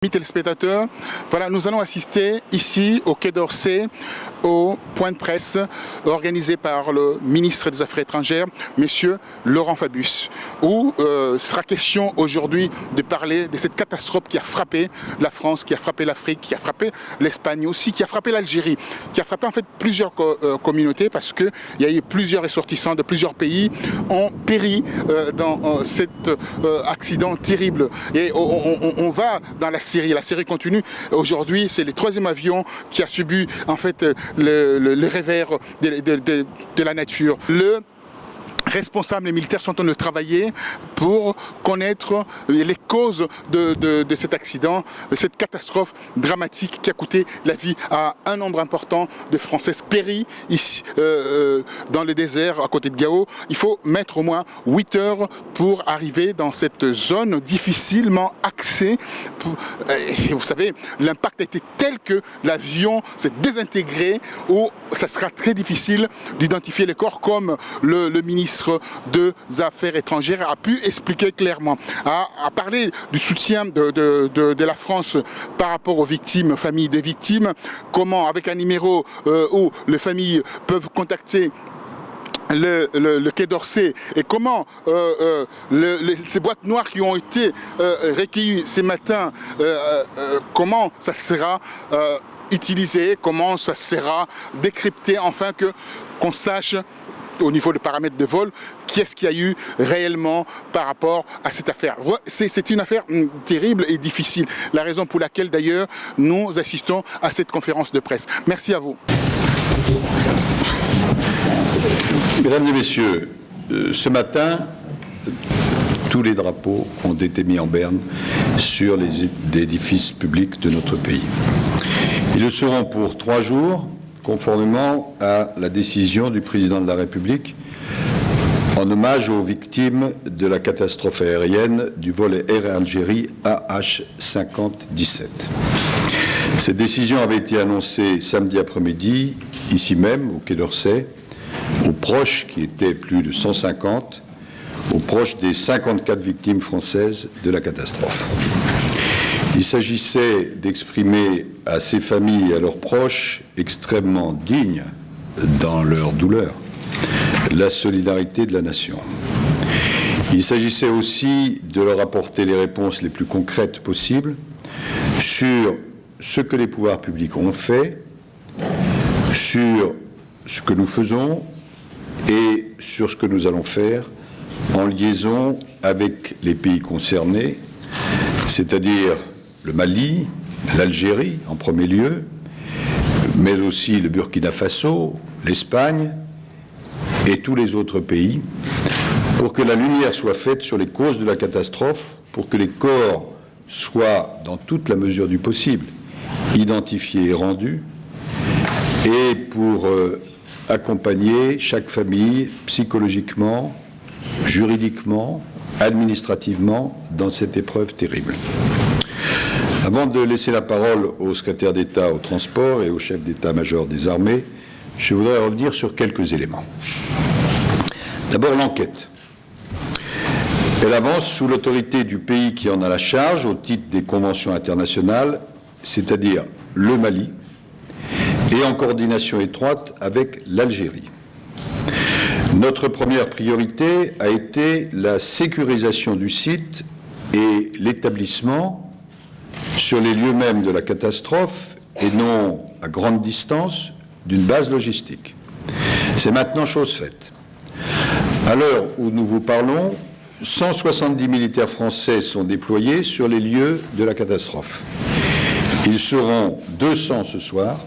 Amis téléspectateurs, voilà, nous allons assister ici au Quai d'Orsay au point de presse organisé par le ministre des Affaires étrangères, Monsieur Laurent Fabius, où sera question aujourd'hui de parler de cette catastrophe qui a frappé la France, qui a frappé l'Afrique, qui a frappé l'Espagne aussi, qui a frappé l'Algérie, qui a frappé en fait plusieurs communautés parce qu'il y a eu plusieurs ressortissants de plusieurs pays ont péri dans cet accident terrible. Et on va dans la Syrie. La Syrie continue. Aujourd'hui, c'est le troisième avion qui a subi en fait le revers de la nature. Responsables et militaires sont en train de travailler pour connaître les causes de cet accident, de cette catastrophe dramatique qui a coûté la vie à un nombre important de Français péris ici dans le désert à côté de Gao. Il faut mettre au moins 8 heures pour arriver dans cette zone difficilement accès. Et vous savez, l'impact a été tel que l'avion s'est désintégré, où ça sera très difficile d'identifier les corps, comme le ministre des Affaires étrangères a pu expliquer clairement, a parlé du soutien de la France par rapport aux victimes, familles des victimes, comment avec un numéro où les familles peuvent contacter le Quai d'Orsay, et comment ces boîtes noires qui ont été recueillies ce matin, comment ça sera utilisé, comment ça sera décrypté, enfin qu'on sache au niveau des paramètres de vol, qu'est-ce qu'il y a eu réellement par rapport à cette affaire. C'est une affaire terrible et difficile, la raison pour laquelle d'ailleurs nous assistons à cette conférence de presse. Merci à vous. Mesdames et messieurs, ce matin, tous les drapeaux ont été mis en berne sur les édifices publics de notre pays. Ils le seront pour 3 jours, conformément à la décision du président de la République en hommage aux victimes de la catastrophe aérienne du vol Air Algérie AH5017. Cette décision avait été annoncée samedi après-midi, ici même, au Quai d'Orsay, aux proches, qui étaient plus de 150, aux proches des 54 victimes françaises de la catastrophe. Il s'agissait d'exprimer à ces familles et à leurs proches, extrêmement dignes dans leur douleur, la solidarité de la nation. Il s'agissait aussi de leur apporter les réponses les plus concrètes possibles sur ce que les pouvoirs publics ont fait, sur ce que nous faisons et sur ce que nous allons faire en liaison avec les pays concernés, c'est-à-dire le Mali, l'Algérie en premier lieu, mais aussi le Burkina Faso, l'Espagne et tous les autres pays, pour que la lumière soit faite sur les causes de la catastrophe, pour que les corps soient, dans toute la mesure du possible, identifiés et rendus, et pour accompagner chaque famille psychologiquement, juridiquement, administrativement dans cette épreuve terrible. Avant de laisser la parole au secrétaire d'État au transport et au chef d'état-major des armées, je voudrais revenir sur quelques éléments. D'abord, l'enquête. Elle avance sous l'autorité du pays qui en a la charge au titre des conventions internationales, c'est-à-dire le Mali, et en coordination étroite avec l'Algérie. Notre première priorité a été la sécurisation du site et l'établissement sur les lieux mêmes de la catastrophe et non à grande distance d'une base logistique. C'est maintenant chose faite. À l'heure où nous vous parlons, 170 militaires français sont déployés sur les lieux de la catastrophe. Ils seront 200 ce soir,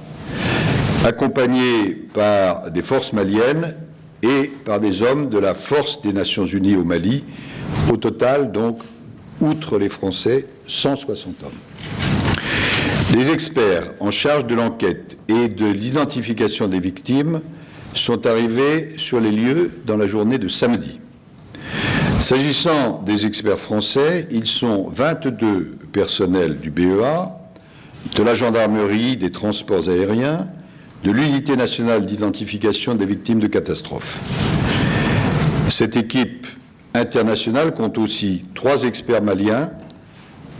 accompagnés par des forces maliennes et par des hommes de la Force des Nations Unies au Mali. Au total, donc, outre les Français, 160 hommes. Les experts en charge de l'enquête et de l'identification des victimes sont arrivés sur les lieux dans la journée de samedi. S'agissant des experts français, ils sont 22 personnels du BEA, de la gendarmerie, des transports aériens, de l'unité nationale d'identification des victimes de catastrophes. Cette équipe internationale compte aussi 3 experts maliens,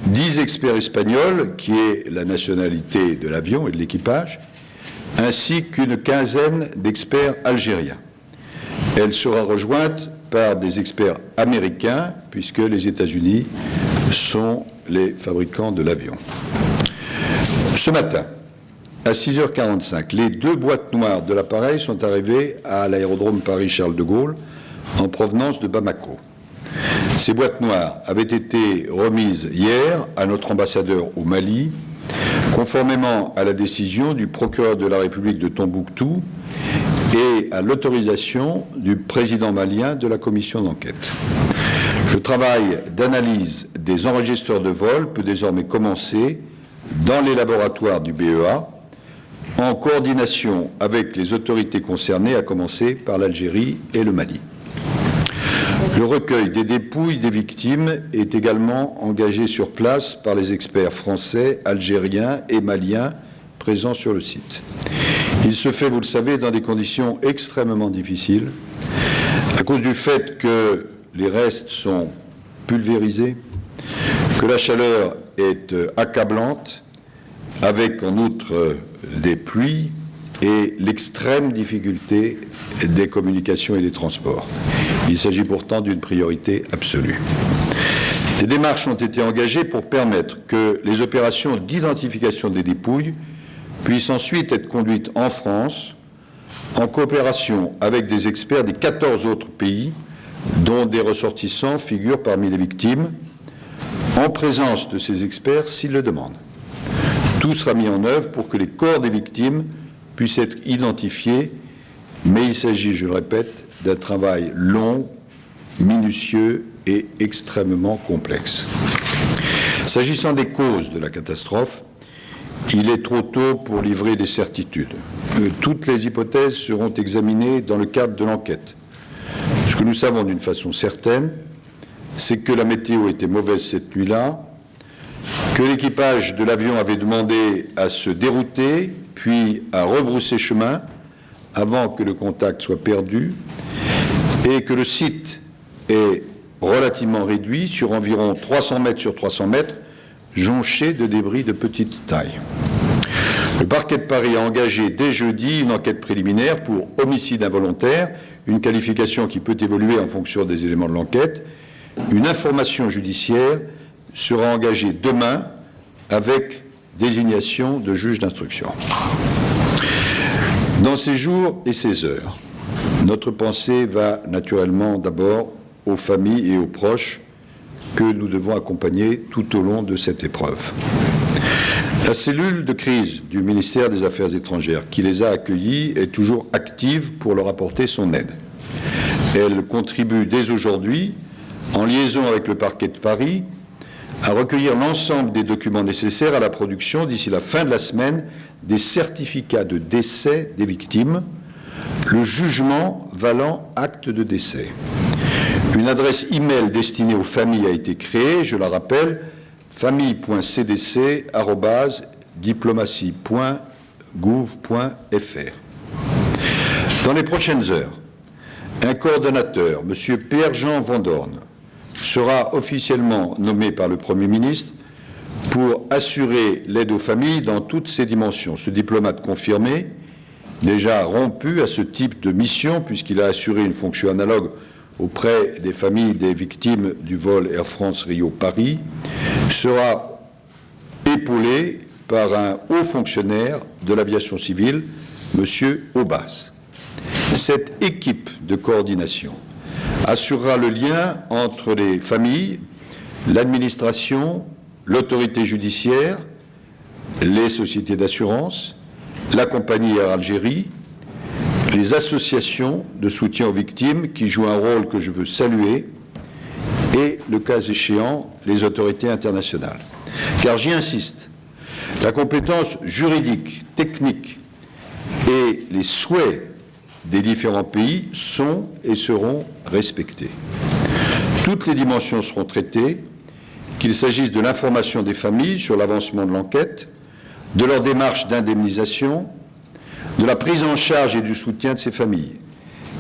10 experts espagnols, qui est la nationalité de l'avion et de l'équipage, ainsi qu'une quinzaine d'experts algériens. Elle sera rejointe par des experts américains, puisque les États-Unis sont les fabricants de l'avion. Ce matin, à 6h45, les 2 boîtes noires de l'appareil sont arrivées à l'aérodrome Paris-Charles de Gaulle en provenance de Bamako. Ces boîtes noires avaient été remises hier à notre ambassadeur au Mali, conformément à la décision du procureur de la République de Tombouctou et à l'autorisation du président malien de la commission d'enquête. Le travail d'analyse des enregistreurs de vol peut désormais commencer dans les laboratoires du BEA, en coordination avec les autorités concernées, à commencer par l'Algérie et le Mali. Le recueil des dépouilles des victimes est également engagé sur place par les experts français, algériens et maliens présents sur le site. Il se fait, vous le savez, dans des conditions extrêmement difficiles, à cause du fait que les restes sont pulvérisés, que la chaleur est accablante, avec en outre des pluies et l'extrême difficulté des communications et des transports. Il s'agit pourtant d'une priorité absolue. Des démarches ont été engagées pour permettre que les opérations d'identification des dépouilles puissent ensuite être conduites en France, en coopération avec des experts des 14 autres pays, dont des ressortissants figurent parmi les victimes, en présence de ces experts s'ils le demandent. Tout sera mis en œuvre pour que les corps des victimes puissent être identifiés, mais il s'agit, je le répète, d'un travail long, minutieux et extrêmement complexe. S'agissant des causes de la catastrophe, il est trop tôt pour livrer des certitudes. Toutes les hypothèses seront examinées dans le cadre de l'enquête. Ce que nous savons d'une façon certaine, c'est que la météo était mauvaise cette nuit-là, que l'équipage de l'avion avait demandé à se dérouter, puis à rebrousser chemin avant que le contact soit perdu, et que le site est relativement réduit, sur environ 300 mètres sur 300 mètres, jonché de débris de petite taille. Le parquet de Paris a engagé dès jeudi une enquête préliminaire pour homicide involontaire, une qualification qui peut évoluer en fonction des éléments de l'enquête. Une information judiciaire sera engagée demain avec désignation de juge d'instruction. Dans ces jours et ces heures, notre pensée va naturellement d'abord aux familles et aux proches que nous devons accompagner tout au long de cette épreuve. La cellule de crise du ministère des Affaires étrangères qui les a accueillis est toujours active pour leur apporter son aide. Elle contribue dès aujourd'hui, en liaison avec le parquet de Paris, à recueillir l'ensemble des documents nécessaires à la production, d'ici la fin de la semaine, des certificats de décès des victimes, le jugement valant acte de décès. Une adresse e-mail destinée aux familles a été créée, je la rappelle, famille.cdc@diplomatie.gouv.fr. Dans les prochaines heures, un coordonnateur, M. Pierre-Jean Vandorne, sera officiellement nommé par le Premier ministre pour assurer l'aide aux familles dans toutes ses dimensions. Ce diplomate confirmé, déjà rompu à ce type de mission, puisqu'il a assuré une fonction analogue auprès des familles des victimes du vol Air France Rio-Paris, sera épaulé par un haut fonctionnaire de l'aviation civile, M. Aubas. Cette équipe de coordination assurera le lien entre les familles, l'administration, l'autorité judiciaire, les sociétés d'assurance, la compagnie Air Algérie, les associations de soutien aux victimes qui jouent un rôle que je veux saluer et, le cas échéant, les autorités internationales. Car j'y insiste, la compétence juridique, technique et les souhaits des différents pays sont et seront respectés. Toutes les dimensions seront traitées, qu'il s'agisse de l'information des familles sur l'avancement de l'enquête, de leur démarche d'indemnisation, de la prise en charge et du soutien de ces familles.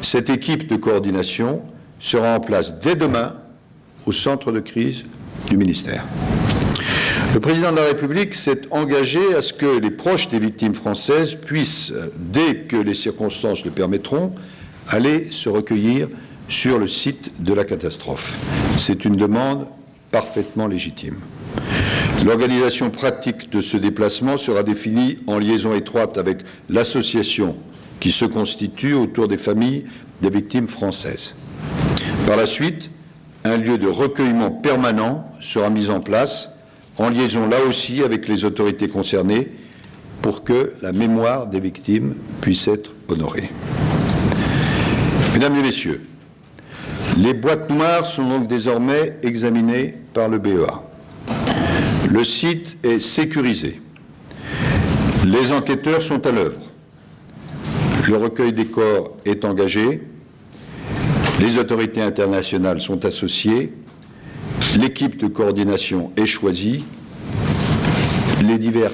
Cette équipe de coordination sera en place dès demain au centre de crise du ministère. Le président de la République s'est engagé à ce que les proches des victimes françaises puissent, dès que les circonstances le permettront, aller se recueillir sur le site de la catastrophe. C'est une demande parfaitement légitime. L'organisation pratique de ce déplacement sera définie en liaison étroite avec l'association qui se constitue autour des familles des victimes françaises. Par la suite, un lieu de recueillement permanent sera mis en place, en liaison là aussi avec les autorités concernées, pour que la mémoire des victimes puisse être honorée. Mesdames et Messieurs, les boîtes noires sont donc désormais examinées par le BEA. Le site est sécurisé. Les enquêteurs sont à l'œuvre. Le recueil des corps est engagé. Les autorités internationales sont associées. L'équipe de coordination est choisie. Les divers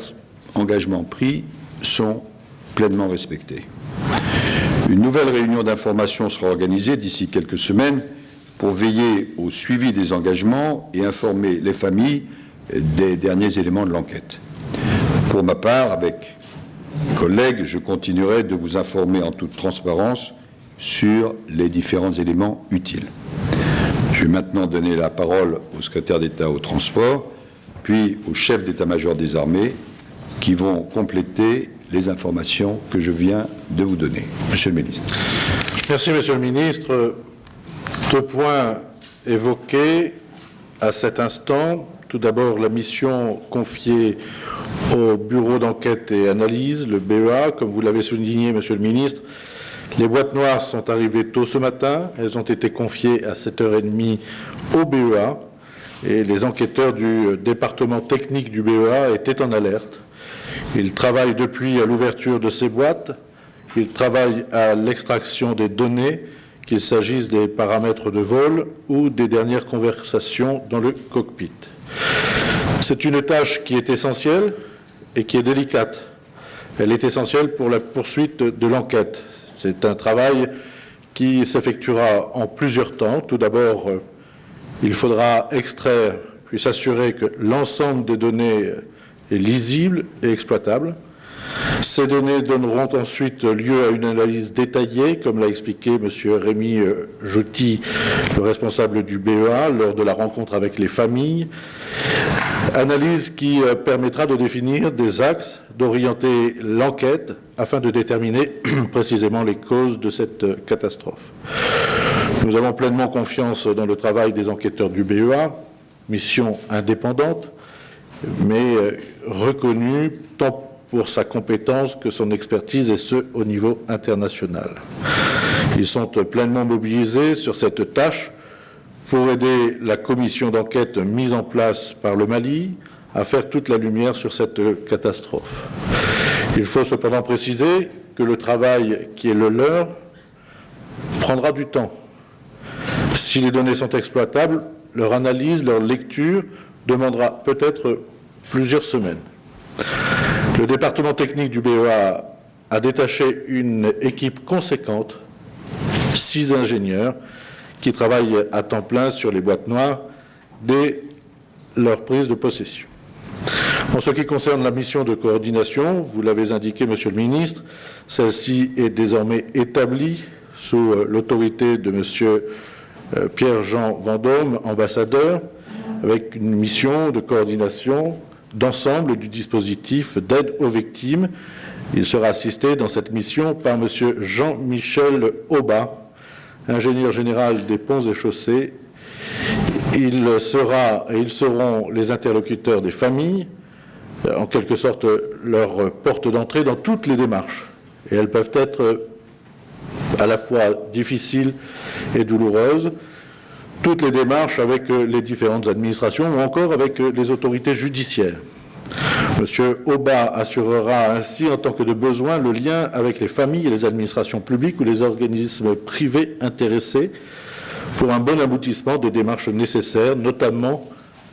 engagements pris sont pleinement respectés. Une nouvelle réunion d'information sera organisée d'ici quelques semaines pour veiller au suivi des engagements et informer les familles des derniers éléments de l'enquête. Pour ma part, avec collègues, je continuerai de vous informer en toute transparence sur les différents éléments utiles. Je vais maintenant donner la parole au secrétaire d'État au transport, puis au chef d'état-major des armées, qui vont compléter les informations que je viens de vous donner. Monsieur le ministre. Merci, Monsieur le ministre. 2 points évoqués à cet instant. Tout d'abord, la mission confiée au Bureau d'enquête et analyse, le BEA. Comme vous l'avez souligné, Monsieur le ministre, les boîtes noires sont arrivées tôt ce matin. Elles ont été confiées à 7h30 au BEA. Et les enquêteurs du département technique du BEA étaient en alerte. Ils travaillent depuis à l'ouverture de ces boîtes. Ils travaillent à l'extraction des données, qu'il s'agisse des paramètres de vol ou des dernières conversations dans le cockpit. C'est une tâche qui est essentielle et qui est délicate. Elle est essentielle pour la poursuite de l'enquête. C'est un travail qui s'effectuera en plusieurs temps. Tout d'abord, il faudra extraire puis s'assurer que l'ensemble des données est lisible et exploitable. Ces données donneront ensuite lieu à une analyse détaillée, comme l'a expliqué M. Rémi Jouty, le responsable du BEA, lors de la rencontre avec les familles. Analyse qui permettra de définir des axes, d'orienter l'enquête afin de déterminer précisément les causes de cette catastrophe. Nous avons pleinement confiance dans le travail des enquêteurs du BEA, mission indépendante, mais reconnue tant pour sa compétence que son expertise, et ce, au niveau international. Ils sont pleinement mobilisés sur cette tâche pour aider la commission d'enquête mise en place par le Mali à faire toute la lumière sur cette catastrophe. Il faut cependant préciser que le travail qui est le leur prendra du temps. Si les données sont exploitables, leur analyse, leur lecture demandera peut-être plusieurs semaines. Le département technique du BEA a détaché une équipe conséquente, 6 ingénieurs, qui travaillent à temps plein sur les boîtes noires dès leur prise de possession. En ce qui concerne la mission de coordination, vous l'avez indiqué, Monsieur le ministre, celle-ci est désormais établie sous l'autorité de Monsieur Pierre-Jean Vendôme, ambassadeur, avec une mission de coordination d'ensemble du dispositif d'aide aux victimes. Il sera assisté dans cette mission par M. Jean-Michel Aubat, ingénieur général des ponts et chaussées. Ils seront les interlocuteurs des familles, en quelque sorte leur porte d'entrée dans toutes les démarches. Et elles peuvent être à la fois difficiles et douloureuses. Toutes les démarches avec les différentes administrations ou encore avec les autorités judiciaires. M. Aubat assurera ainsi, en tant que de besoin, le lien avec les familles et les administrations publiques ou les organismes privés intéressés pour un bon aboutissement des démarches nécessaires, notamment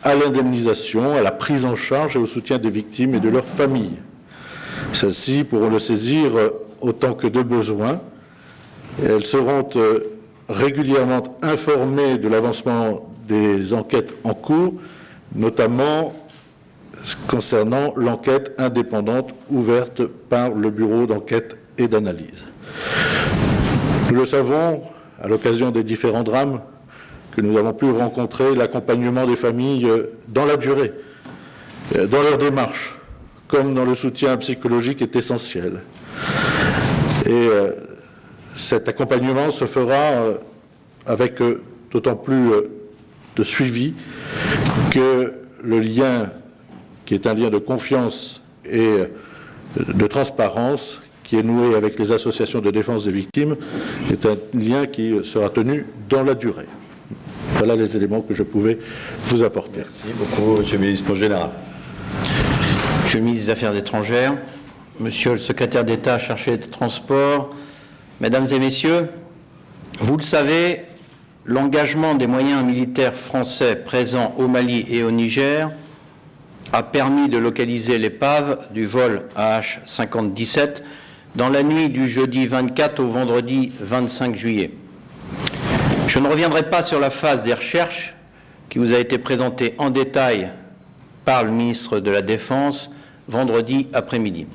à l'indemnisation, à la prise en charge et au soutien des victimes et de leurs familles. Celles-ci pourront le saisir autant que de besoin. Elles seront régulièrement informées de l'avancement des enquêtes en cours, notamment concernant l'enquête indépendante ouverte par le Bureau d'enquête et d'analyse. Nous le savons, à l'occasion des différents drames que nous avons pu rencontrer, l'accompagnement des familles dans la durée, dans leur démarche, comme dans le soutien psychologique est essentiel. Et cet accompagnement se fera avec d'autant plus de suivi que le lien, qui est un lien de confiance et de transparence, qui est noué avec les associations de défense des victimes, est un lien qui sera tenu dans la durée. Voilà les éléments que je pouvais vous apporter. Merci beaucoup, Monsieur le ministre général. Monsieur le ministre des Affaires étrangères, Monsieur le secrétaire d'État chargé des Transports, Mesdames et Messieurs, vous le savez, l'engagement des moyens militaires français présents au Mali et au Niger a permis de localiser l'épave du vol AH-5017 dans la nuit du jeudi 24 au vendredi 25 juillet. Je ne reviendrai pas sur la phase des recherches qui vous a été présentée en détail par le ministre de la Défense vendredi après-midi.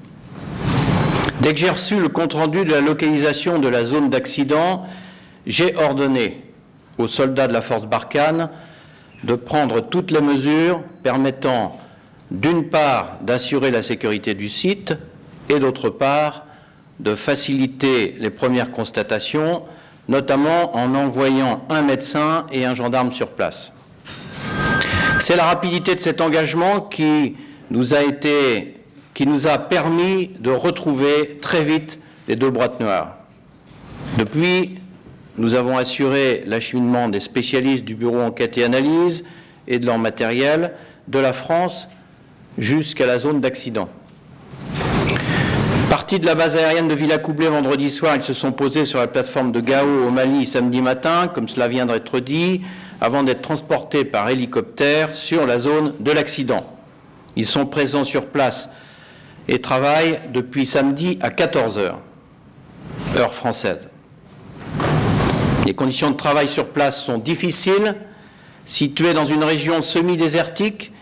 Dès que j'ai reçu le compte-rendu de la localisation de la zone d'accident, j'ai ordonné aux soldats de la force Barkhane de prendre toutes les mesures permettant, d'une part, d'assurer la sécurité du site et, d'autre part, de faciliter les premières constatations, notamment en envoyant un médecin et un gendarme sur place. C'est la rapidité de cet engagement qui nous a permis de retrouver très vite les deux boîtes noires. Depuis, nous avons assuré l'acheminement des spécialistes du Bureau Enquête et Analyse et de leur matériel de la France jusqu'à la zone d'accident. Partis de la base aérienne de Villacoublay vendredi soir, ils se sont posés sur la plateforme de Gao au Mali samedi matin, comme cela vient d'être dit, avant d'être transportés par hélicoptère sur la zone de l'accident. Ils sont présents sur place et travaillent depuis samedi à 14h, heure française. Les conditions de travail sur place sont difficiles, situées dans une région semi-désertique,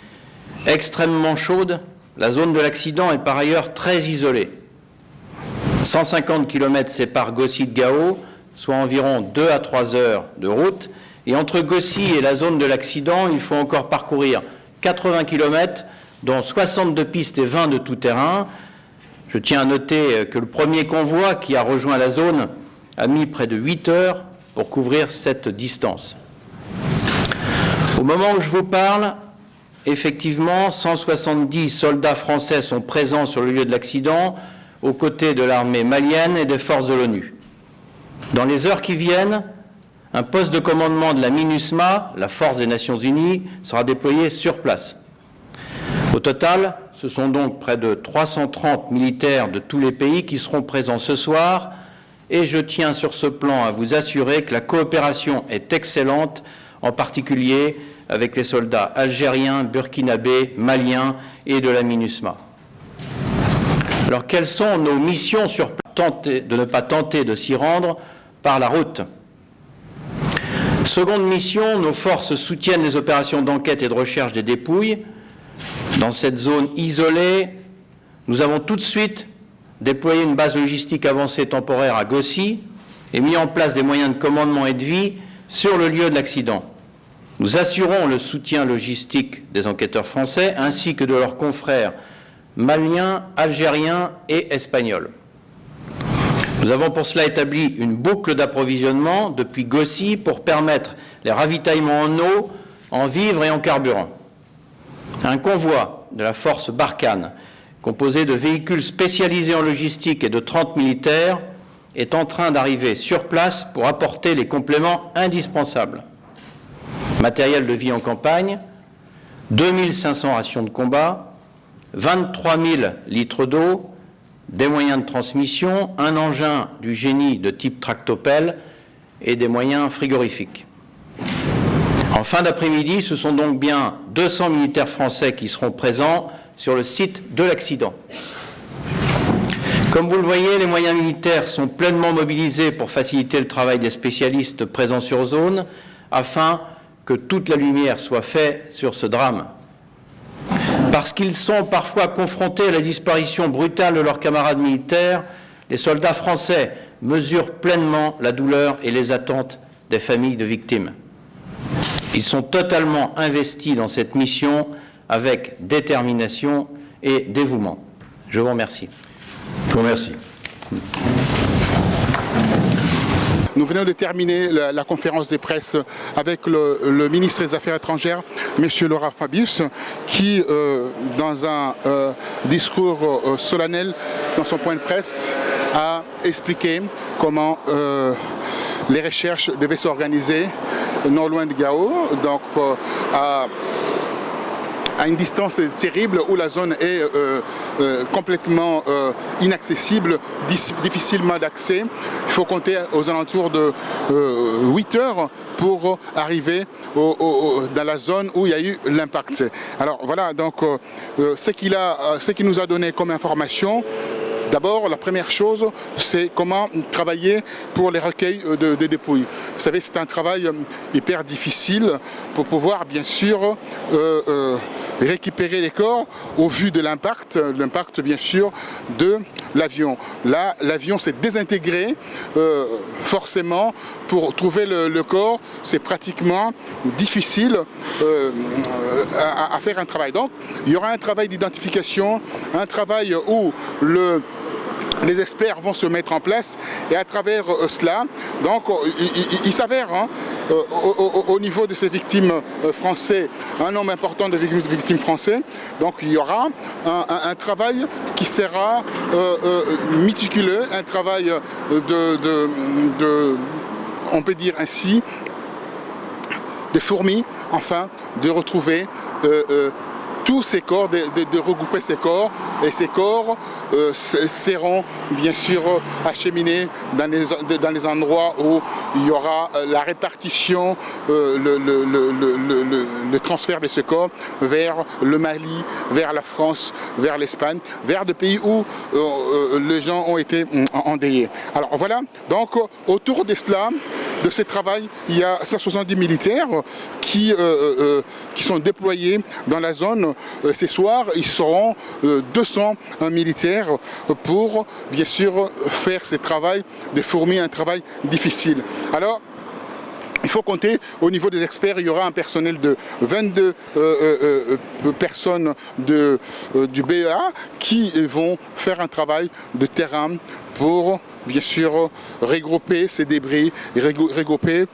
extrêmement chaude. La zone de l'accident est par ailleurs très isolée. 150 km séparent Gossi de Gao, soit environ 2 à 3 heures de route. Et entre Gossi et la zone de l'accident, il faut encore parcourir 80 km, dont 62 pistes et 20 de tout-terrain. Je tiens à noter que le premier convoi qui a rejoint la zone a mis près de 8 heures pour couvrir cette distance. Au moment où je vous parle, effectivement, 170 soldats français sont présents sur le lieu de l'accident, aux côtés de l'armée malienne et des forces de l'ONU. Dans les heures qui viennent, un poste de commandement de la MINUSMA, la force des Nations Unies, sera déployé sur place. Au total, ce sont donc près de 330 militaires de tous les pays qui seront présents ce soir, et je tiens sur ce plan à vous assurer que la coopération est excellente, en particulier avec les soldats algériens, burkinabés, maliens et de la MINUSMA. Alors, quelles sont nos missions sur de ne pas tenter de s'y rendre par la route? Seconde mission, nos forces soutiennent les opérations d'enquête et de recherche des dépouilles. Dans cette zone isolée, nous avons tout de suite déployé une base logistique avancée temporaire à Gossi et mis en place des moyens de commandement et de vie sur le lieu de l'accident. Nous assurons le soutien logistique des enquêteurs français ainsi que de leurs confrères maliens, algériens et espagnols. Nous avons pour cela établi une boucle d'approvisionnement depuis Gossi pour permettre les ravitaillements en eau, en vivres et en carburant. Un convoi de la force Barkhane, composé de véhicules spécialisés en logistique et de 30 militaires, est en train d'arriver sur place pour apporter les compléments indispensables. Matériel de vie en campagne, 2500 rations de combat, 23 000 litres d'eau, des moyens de transmission, un engin du génie de type tractopelle et des moyens frigorifiques. En fin d'après-midi, ce sont donc bien 200 militaires français qui seront présents sur le site de l'accident. Comme vous le voyez, les moyens militaires sont pleinement mobilisés pour faciliter le travail des spécialistes présents sur zone afin que toute la lumière soit faite sur ce drame. Parce qu'ils sont parfois confrontés à la disparition brutale de leurs camarades militaires, les soldats français mesurent pleinement la douleur et les attentes des familles de victimes. Ils sont totalement investis dans cette mission avec détermination et dévouement. Je vous remercie. Je vous remercie. Nous venons de terminer la conférence de presse avec le ministre des Affaires étrangères, M. Laurent Fabius, qui, dans un discours solennel, dans son point de presse, a expliqué comment les recherches devaient s'organiser non loin de Gao, donc à une distance terrible où la zone est complètement inaccessible, difficilement d'accès. Il faut compter aux alentours de 8 heures pour arriver dans la zone où il y a eu l'impact. Alors voilà, donc ce qu'il nous a donné comme information. D'abord, la première chose, c'est comment travailler pour les recueils de dépouilles. Vous savez, c'est un travail hyper difficile pour pouvoir, bien sûr, récupérer les corps au vu de l'impact bien sûr, de l'avion. Là, l'avion s'est désintégré, forcément, pour trouver le corps, c'est pratiquement difficile à faire un travail. Donc, il y aura un travail d'identification, un travail où les experts vont se mettre en place et à travers cela, donc il s'avère au niveau de ces victimes français, un nombre important de victimes français, donc il y aura un travail qui sera méticuleux, un travail on peut dire ainsi, de fourmis, enfin, de retrouver tous ces corps, de regrouper ces corps, et ces corps seront bien sûr acheminés dans les endroits où il y aura la répartition, le transfert de ces corps vers le Mali, vers la France, vers l'Espagne, vers des pays où les gens ont été endeuillés. Alors voilà, donc autour de cela, de ce travail, il y a 170 militaires qui sont déployés dans la zone. Ce soir, ils seront 200 militaires pour, bien sûr, faire ce travail de fourmi, un travail difficile. Alors, il faut compter, au niveau des experts, il y aura un personnel de 22 personnes du BEA qui vont faire un travail de terrain pour, bien sûr, regrouper ces débris, regrouper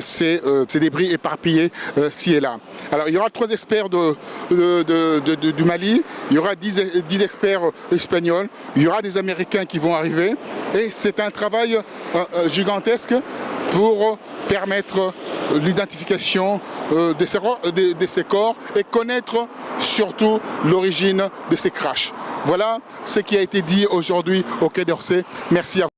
ces débris éparpillés ci et là. Alors, il y aura 3 experts du Mali, il y aura 10 experts espagnols, il y aura des Américains qui vont arriver, et c'est un travail gigantesque pour permettre l'identification de ces corps et connaître surtout l'origine de ces crashs. Voilà ce qui a été dit aujourd'hui au Quai d'Orsay. Merci à vous.